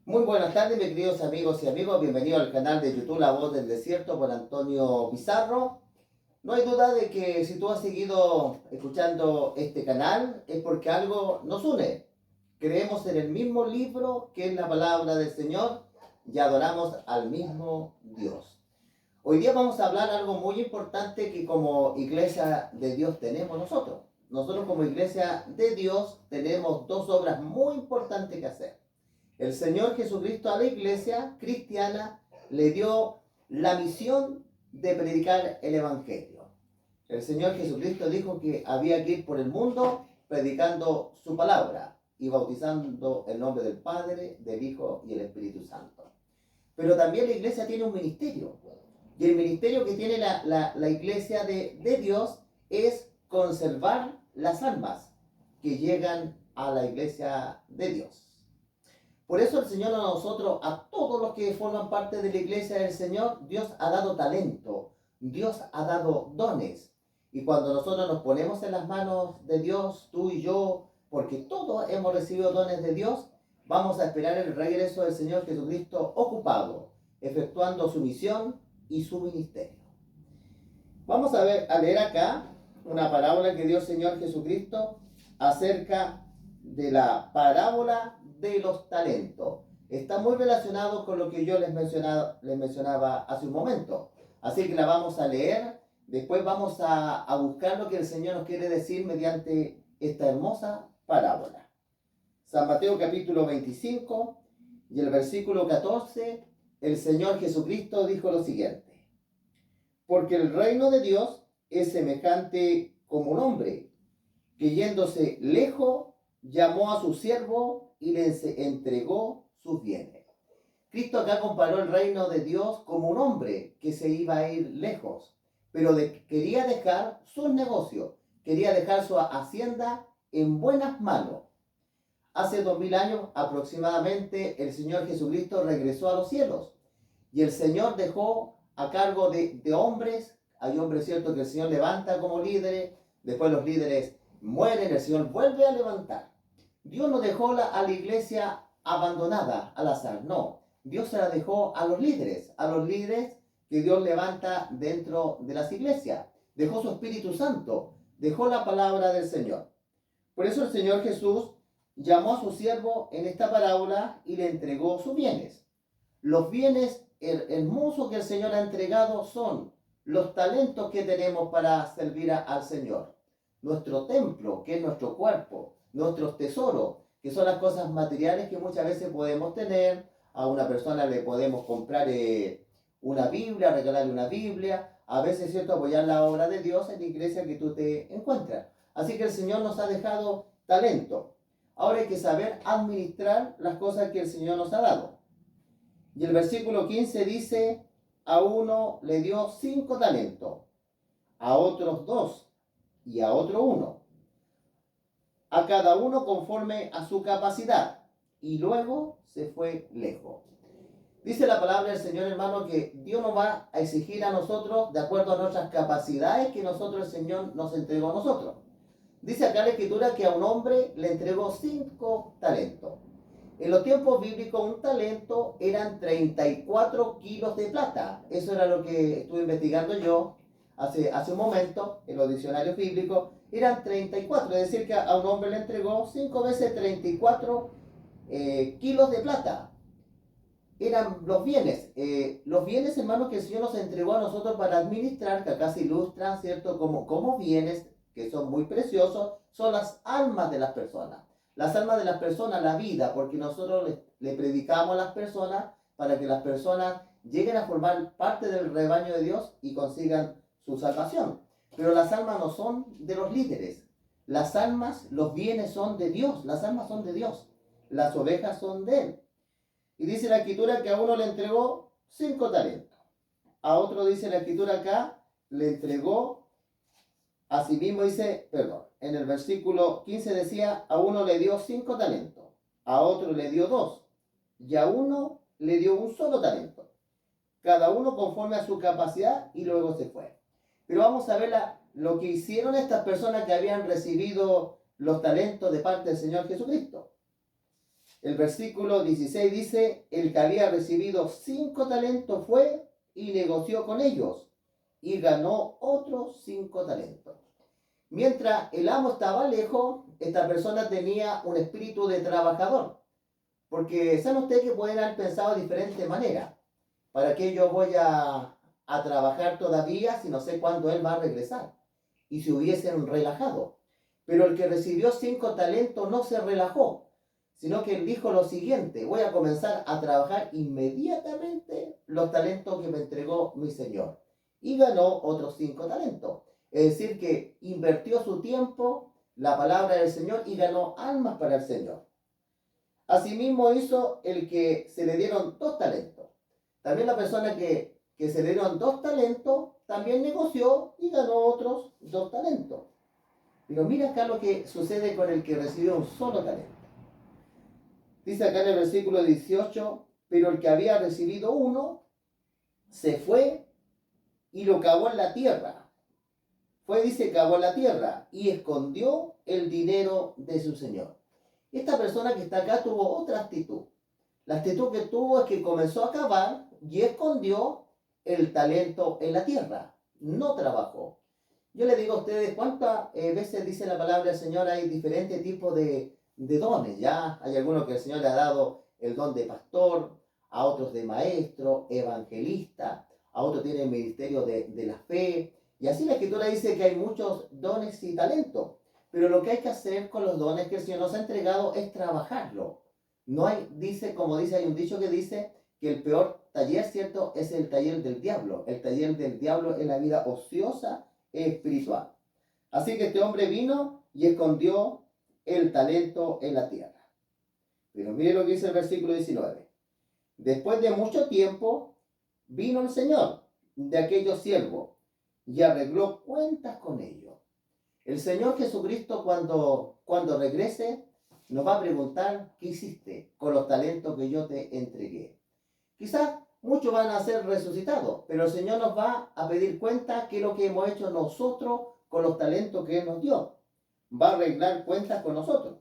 Muy buenas tardes, mis queridos amigos y amigos. Bienvenidos al canal de YouTube La Voz del Desierto por Antonio Pizarro. No hay duda de que si tú has seguido escuchando este canal es porque algo nos une. Creemos en el mismo libro que es la palabra del Señor y adoramos al mismo Dios. Hoy día vamos a hablar algo muy importante que como iglesia de Dios tenemos nosotros. Nosotros como iglesia de Dios tenemos dos obras muy importantes que hacer. El Señor Jesucristo a la iglesia cristiana le dio la misión de predicar el Evangelio. El Señor Jesucristo dijo que había que ir por el mundo predicando su palabra y bautizando el nombre del Padre, del Hijo y el Espíritu Santo. Pero también la iglesia tiene un ministerio. Y el ministerio que tiene la iglesia de Dios es conservar las almas que llegan a la iglesia de Dios. Por eso el Señor a nosotros, a todos los que forman parte de la iglesia del Señor, Dios ha dado talento, Dios ha dado dones. Y cuando nosotros nos ponemos en las manos de Dios, tú y yo, porque todos hemos recibido dones de Dios, vamos a esperar el regreso del Señor Jesucristo ocupado, efectuando su misión y su ministerio. Vamos a leer acá una parábola que dio el Señor Jesucristo acerca de la parábola de los talentos. Está muy relacionado con lo que yo les mencionaba hace un momento. Así que la vamos a leer. Después vamos a buscar lo que el Señor nos quiere decir mediante esta hermosa parábola. San Mateo capítulo 25 y el versículo 14, el Señor Jesucristo dijo lo siguiente: porque el reino de Dios es semejante como un hombre que yéndose lejos llamó a su siervo y le entregó sus bienes. Cristo acá comparó el reino de Dios como un hombre que se iba a ir lejos, pero quería dejar sus negocios, quería dejar su hacienda en buenas manos. Hace 2000 años aproximadamente el Señor Jesucristo regresó a los cielos y el Señor dejó a cargo de hombres. Hay hombres, cierto, que el Señor levanta como líderes, después los líderes mueren, el Señor vuelve a levantar. Dios no dejó a la iglesia abandonada al azar, no. Dios se la dejó a los líderes que Dios levanta dentro de las iglesias. Dejó su Espíritu Santo, dejó la palabra del Señor. Por eso el Señor Jesús llamó a su siervo en esta parábola y le entregó sus bienes. Los bienes hermosos que el Señor ha entregado son los talentos que tenemos para servir al Señor. Nuestro templo, que es nuestro cuerpo, nuestros tesoros, que son las cosas materiales que muchas veces podemos tener. A una persona le podemos comprar una Biblia, regalarle una Biblia, a veces, ¿cierto?, apoyar la obra de Dios en la iglesia que tú te encuentras. Así que el Señor nos ha dejado talento. Ahora hay que saber administrar las cosas que el Señor nos ha dado. Y el versículo 15 dice: a uno le dio 5 talentos, a otros 2 y a otro 1, a cada uno conforme a su capacidad, y luego se fue lejos. Dice la palabra del Señor, hermano, que Dios nos va a exigir a nosotros de acuerdo a nuestras capacidades que nosotros, el Señor, nos entregó a nosotros. Dice acá la Escritura que a un hombre le entregó 5 talentos. En los tiempos bíblicos un talento eran 34 kilos de plata. Eso era lo que estuve investigando yo hace un momento en los diccionarios bíblicos. Eran 34, es decir, que a un hombre le entregó 5 veces 34 kilos de plata. Eran los bienes. Los bienes, hermanos, que el Señor nos entregó a nosotros para administrar, que acá se ilustran, ¿cierto?, como bienes que son muy preciosos, son las almas de las personas. Las almas de las personas, la vida, porque nosotros le predicamos a las personas para que las personas lleguen a formar parte del rebaño de Dios y consigan su salvación. Pero las almas no son de los líderes. Las almas, los bienes son de Dios. Las almas son de Dios. Las ovejas son de Él. Y dice la Escritura que a uno le entregó 5 talentos. A otro, dice la Escritura acá, le entregó, a sí mismo dice, perdón, en el versículo 15 decía: a uno le dio 5 talentos, a otro le dio 2, y a uno le dio un solo talento. Cada uno conforme a su capacidad, y luego se fue. Pero vamos a ver lo que hicieron estas personas que habían recibido los talentos de parte del Señor Jesucristo. El versículo 16 dice, el que había recibido 5 talentos fue y negoció con ellos y ganó otros 5 talentos. Mientras el amo estaba lejos, esta persona tenía un espíritu de trabajador. Porque saben ustedes que pueden haber pensado de diferentes maneras. ¿Para qué yo voy a trabajar todavía si no sé cuándo él va a regresar? Y se hubiesen relajado. Pero el que recibió 5 talentos no se relajó, sino que él dijo lo siguiente: voy a comenzar a trabajar inmediatamente los talentos que me entregó mi Señor. Y ganó otros 5 talentos. Es decir, que invirtió su tiempo, la palabra del Señor, y ganó almas para el Señor. Asimismo hizo el que se le dieron 2 talentos. También la persona que se le dieron 2 talentos, también negoció y ganó otros 2 talentos. Pero mira acá lo que sucede con el que recibió un solo talento. Dice acá en el versículo 18, pero el que había recibido uno, se fue y lo cavó en la tierra. Dice, cavó en la tierra y escondió el dinero de su señor. Esta persona que está acá tuvo otra actitud. La actitud que tuvo es que comenzó a cavar y escondió el talento en la tierra. No trabajó. Yo le digo a ustedes, ¿cuántas veces dice la palabra del Señor? Hay diferentes tipos de dones, ¿ya? Hay algunos que el Señor le ha dado el don de pastor, a otros de maestro, evangelista, a otros tienen el ministerio de la fe. Y así la Escritura dice que hay muchos dones y talentos. Pero lo que hay que hacer con los dones que el Señor nos ha entregado es trabajarlo. No hay, hay un dicho que dice que el peor taller, ¿cierto?, es el taller del diablo. El taller del diablo es la vida ociosa espiritual. Así que este hombre vino y escondió el talento en la tierra. Pero mire lo que dice el versículo 19. Después de mucho tiempo vino el Señor de aquellos siervos y arregló cuentas con ellos. El Señor Jesucristo cuando regrese nos va a preguntar: ¿qué hiciste con los talentos que yo te entregué? Quizás muchos van a ser resucitados, pero el Señor nos va a pedir cuenta qué es lo que hemos hecho nosotros con los talentos que Él nos dio. Va a arreglar cuentas con nosotros.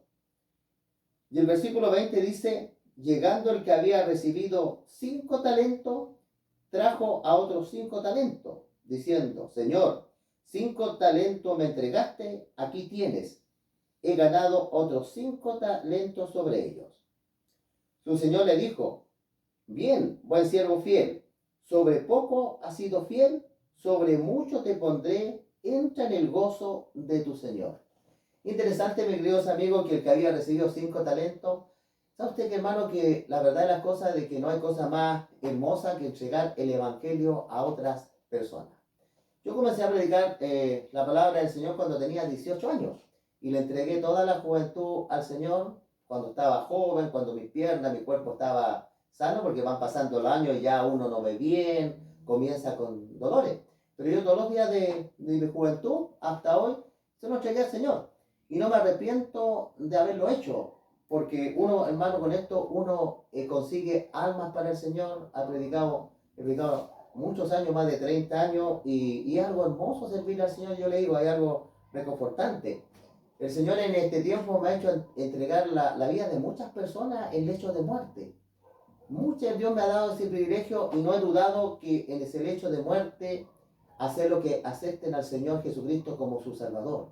Y el versículo 20 dice, llegando el que había recibido 5 talentos, trajo a otros 5 talentos, diciendo, Señor, 5 talentos me entregaste, aquí tienes. He ganado otros 5 talentos sobre ellos. Su señor le dijo, bien, buen siervo fiel, sobre poco has sido fiel, sobre mucho te pondré, entra en el gozo de tu Señor. Interesante, mis queridos amigos, que el que había recibido 5 talentos, ¿sabe usted, que hermano, que la verdad de las cosas de que no hay cosa más hermosa que entregar el evangelio a otras personas? Yo comencé a predicar la palabra del Señor cuando tenía 18 años y le entregué toda la juventud al Señor cuando estaba joven, cuando mis piernas, mi cuerpo estaba sano, porque van pasando los años y ya uno no ve bien, comienza con dolores. Pero yo todos los días de mi juventud hasta hoy se lo entregué al Señor y no me arrepiento de haberlo hecho, porque uno, hermano, con esto uno consigue almas para el Señor. He predicado muchos años, más de 30 años, y es algo hermoso servir al Señor. Yo le digo, hay algo reconfortante. El Señor en este tiempo me ha hecho entregar la vida de muchas personas en lecho de muerte. Dios me ha dado ese privilegio y no he dudado que en ese lecho de muerte hacer lo que acepten al Señor Jesucristo como su Salvador.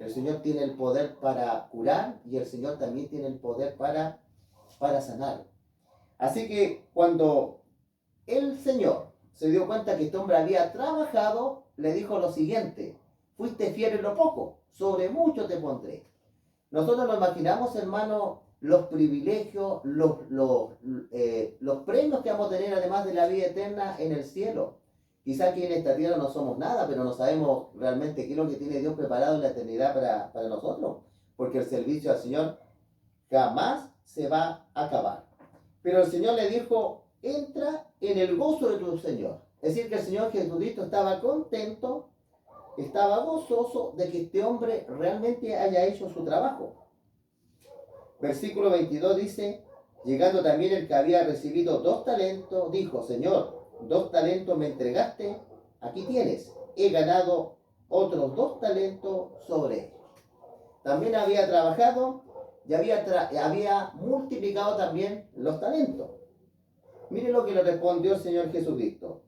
El Señor tiene el poder para curar y el Señor también tiene el poder para sanar. Así que cuando el Señor se dio cuenta que este hombre había trabajado, le dijo lo siguiente: fuiste fiel en lo poco, sobre mucho te pondré. Nosotros nos imaginamos, hermano, los privilegios, los premios que vamos a tener, además de la vida eterna en el cielo. Quizá aquí en esta tierra no somos nada, pero no sabemos realmente qué es lo que tiene Dios preparado en la eternidad para nosotros, porque el servicio al Señor jamás se va a acabar. Pero el Señor le dijo, entra en el gozo de tu Señor. Es decir, que el Señor Jesucristo estaba contento, estaba gozoso de que este hombre realmente haya hecho su trabajo. Versículo 22 dice, llegando también el que había recibido 2 talentos, dijo, Señor, 2 talentos me entregaste, aquí tienes, he ganado otros 2 talentos sobre ellos. También había trabajado, y había multiplicado también los talentos. Mire lo que le respondió el Señor Jesucristo.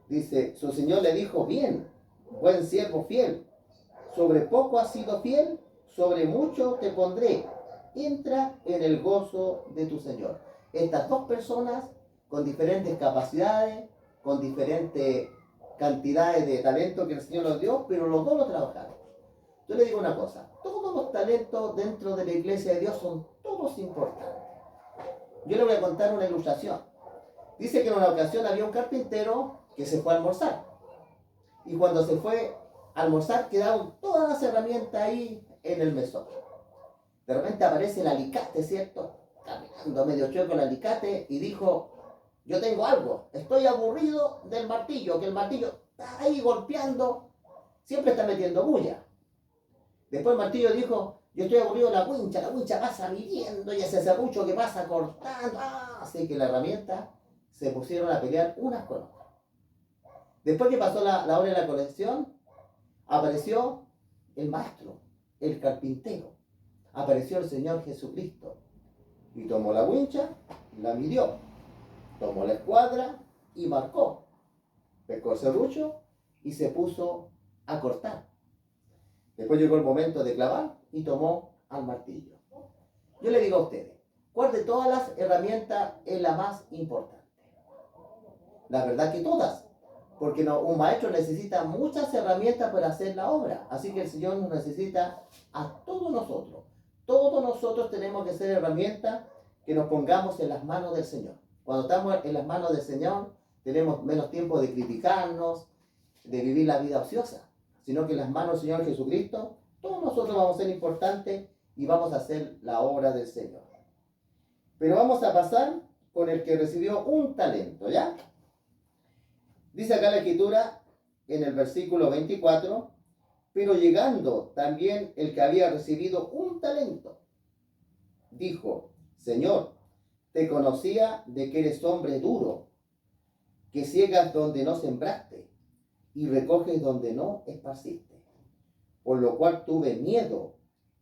Dice, su Señor le dijo, bien, buen siervo fiel, sobre poco has sido fiel, sobre mucho te pondré. Entra en el gozo de tu Señor. Estas dos personas con diferentes capacidades, con diferentes cantidades de talento que el Señor nos dio, pero los dos lo trabajaron. Yo le digo una cosa, todos los talentos dentro de la iglesia de Dios son todos importantes. Yo le voy a contar una ilustración. Dice que en una ocasión había un carpintero que se fue a almorzar. Y cuando se fue a almorzar quedaron todas las herramientas ahí en el mesón. De repente aparece el alicate, ¿cierto? Caminando medio chueco el alicate y dijo, yo tengo algo, estoy aburrido del martillo, que el martillo está ahí golpeando, siempre está metiendo bulla. Después el martillo dijo, yo estoy aburrido de la wincha pasa midiendo y ese serrucho que pasa cortando. Así que la herramienta se pusieron a pelear unas con otras. Después que pasó la hora de la colección, apareció el maestro, el carpintero. Apareció el Señor Jesucristo y tomó la wincha, la midió, tomó la escuadra y marcó. Pescó el serrucho y se puso a cortar. Después llegó el momento de clavar y tomó al martillo. Yo le digo a ustedes, ¿cuál de todas las herramientas es la más importante? La verdad que todas, porque un maestro necesita muchas herramientas para hacer la obra. Así que el Señor nos necesita a todos nosotros. Todos nosotros tenemos que ser herramientas que nos pongamos en las manos del Señor. Cuando estamos en las manos del Señor, tenemos menos tiempo de criticarnos, de vivir la vida ociosa, sino que en las manos del Señor Jesucristo, todos nosotros vamos a ser importantes y vamos a hacer la obra del Señor. Pero vamos a pasar con el que recibió un talento, ¿ya? Dice acá la Escritura, en el versículo 24, pero llegando también el que había recibido un talento, dijo, Señor, te conocía de que eres hombre duro, que ciegas donde no sembraste y recoges donde no esparciste. Por lo cual tuve miedo,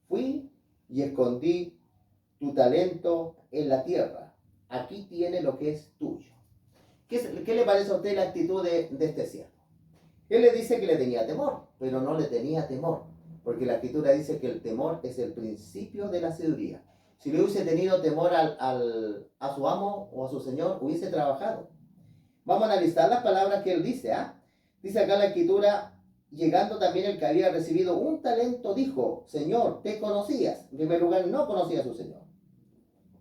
fui y escondí tu talento en la tierra. Aquí tiene lo que es tuyo. ¿Qué le parece a usted la actitud de este siervo? Él le dice que le tenía temor, pero no le tenía temor, porque la Escritura dice que el temor es el principio de la sabiduría. Si le hubiese tenido temor a su amo o a su señor, hubiese trabajado. Vamos a analizar las palabras que él dice. Dice acá la Escritura, llegando también el que había recibido un talento, dijo, Señor, te conocías. En primer lugar, no conocía a su Señor.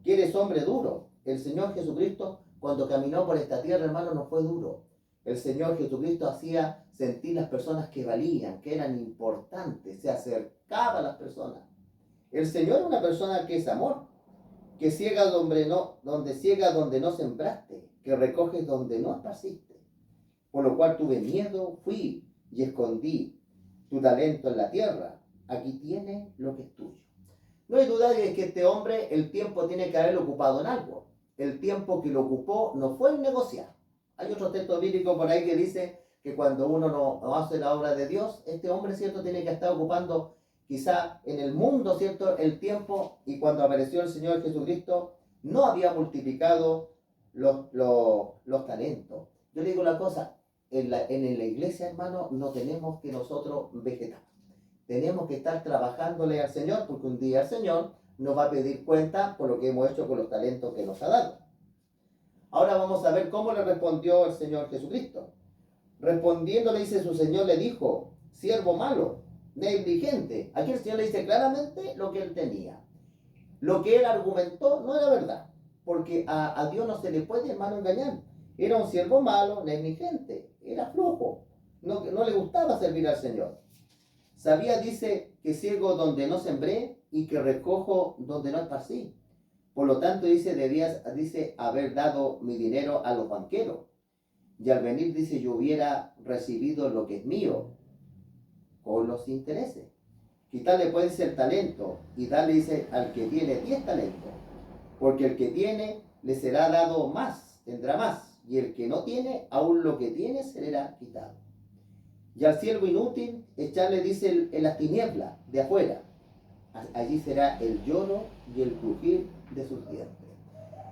Que eres hombre duro. El Señor Jesucristo, cuando caminó por esta tierra, hermano, no fue duro. El Señor Jesucristo hacía sentir las personas que valían, que eran importantes, se acercaba a las personas. El Señor es una persona que es amor, que ciega donde no sembraste, que recoges donde no esparciste. Por lo cual tuve miedo, fui y escondí tu talento en la tierra. Aquí tienes lo que es tuyo. No hay duda de que este hombre el tiempo tiene que haberlo ocupado en algo. El tiempo que lo ocupó no fue en negociar. Hay otro texto bíblico por ahí que dice que cuando uno no hace la obra de Dios, este hombre, ¿cierto?, tiene que estar ocupando quizá en el mundo, ¿cierto?, el tiempo, y cuando apareció el Señor Jesucristo, no había multiplicado los talentos. Yo le digo una cosa, en la iglesia, hermano, no tenemos que nosotros vegetar. Tenemos que estar trabajándole al Señor, porque un día el Señor nos va a pedir cuenta por lo que hemos hecho con los talentos que nos ha dado. Ahora vamos a ver cómo le respondió el Señor Jesucristo. Respondiendo le dice, su Señor le dijo, siervo malo, negligente. Aquí el Señor le dice claramente lo que él tenía. Lo que él argumentó no era verdad, porque a Dios no se le puede, hermano, engañar. Era un siervo malo, negligente, era flojo, no le gustaba servir al Señor. Sabía, dice, que ciego donde no sembré y que recojo donde no esparcí. Por lo tanto, debías haber dado mi dinero a los banqueros. Y al venir, dice, yo hubiera recibido lo que es mío con los intereses. Quitarle, pues, el talento y darle, dice, al que tiene 10 talentos. Porque el que tiene, le será dado más, tendrá más. Y el que no tiene, aún lo que tiene, se le será quitado. Y al siervo inútil, echarle, dice, en las tinieblas de afuera. allí será el lloro y el crujir de sus dientes.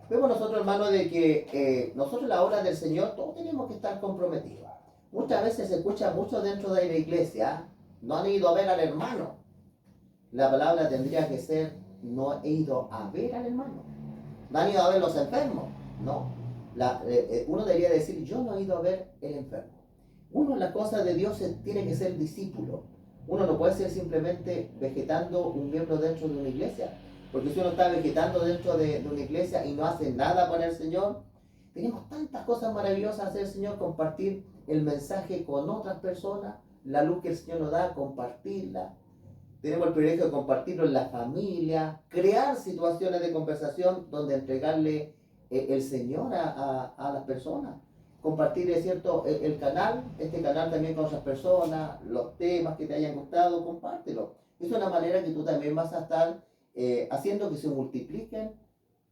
Vemos nosotros, hermanos, de que nosotros en la obra del Señor todos tenemos que estar comprometidos. Muchas veces se escucha mucho dentro de la iglesia, no han ido a ver al hermano. La palabra tendría que ser, no he ido a ver al hermano. No han ido a ver los enfermos, no. Uno debería decir, yo no he ido a ver el enfermo. Uno en las cosas de Dios tiene que ser discípulo. Uno no puede ser simplemente vegetando un miembro dentro de una iglesia. Porque si uno está vegetando dentro de una iglesia y no hace nada para el Señor, tenemos tantas cosas maravillosas hacer, Señor, compartir el mensaje con otras personas, la luz que el Señor nos da, compartirla. Tenemos el privilegio de compartirlo en la familia, crear situaciones de conversación donde entregarle el Señor a las personas. Compartir, es cierto, el canal, este canal también con otras personas, los temas que te hayan gustado, compártelo. Es una manera que tú también vas a estar haciendo que se multipliquen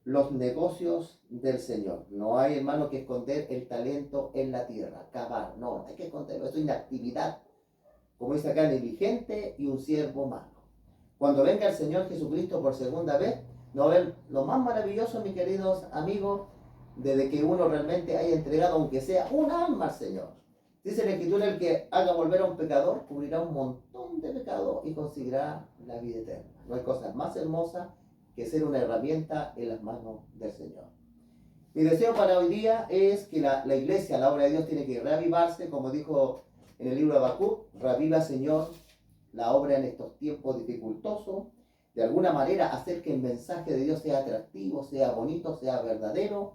los negocios del Señor. No hay, hermano, que esconder el talento en la tierra, cavar, no hay que esconderlo, eso es inactividad, como dice acá, negligente y un siervo malo. Cuando venga el Señor Jesucristo por segunda vez, no va a ver lo más maravilloso, mis queridos amigos, desde que uno realmente haya entregado, aunque sea un alma al Señor. Dice la Escritura, el que haga volver a un pecador, cubrirá un montón de pecados y conseguirá la vida eterna. No hay cosa más hermosa que ser una herramienta en las manos del Señor. Mi deseo para hoy día es que la iglesia, la obra de Dios, tiene que reavivarse, como dijo en el libro de Habacuc, reaviva, Señor, la obra en estos tiempos dificultosos, de alguna manera hacer que el mensaje de Dios sea atractivo, sea bonito, sea verdadero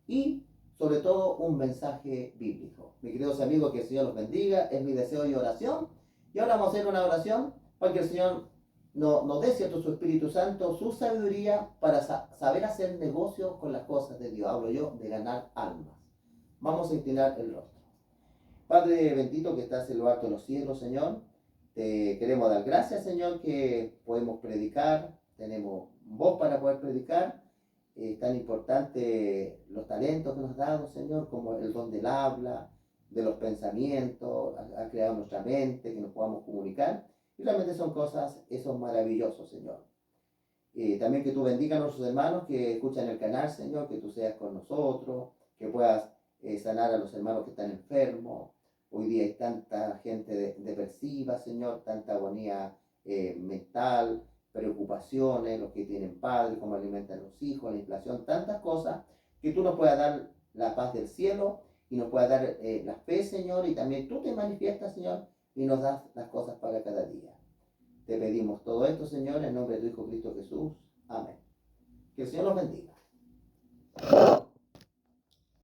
y sobre todo un mensaje bíblico. Mis queridos amigos, que el Señor los bendiga, es mi deseo y oración. Y ahora vamos a hacer una oración para que el Señor nos dé, cierto, su Espíritu Santo, su sabiduría para saber hacer negocios con las cosas de Dios. Hablo yo de ganar almas. Vamos a inclinar el rostro. Padre bendito que estás en lo alto de los cielos, Señor, te queremos dar gracias, Señor, que podemos predicar, tenemos voz para poder predicar. Es tan importante los talentos que nos has dado, Señor, como el don del habla, de los pensamientos, ha creado nuestra mente, que nos podamos comunicar. Y realmente son cosas, esos maravillosos, Señor. También que tú bendigas a nuestros hermanos que escuchan el canal, Señor, que tú seas con nosotros, que puedas sanar a los hermanos que están enfermos. Hoy día hay tanta gente depresiva, Señor, tanta agonía mental, preocupaciones, los que tienen padres, cómo alimentan a los hijos, la inflación, tantas cosas, que tú nos puedas dar la paz del cielo y nos puedas dar la fe, Señor, y también tú te manifiestas, Señor, y nos das las cosas para cada día. Te pedimos todo esto, Señor, en nombre de tu Hijo Cristo Jesús. Amén. Que el Señor los bendiga.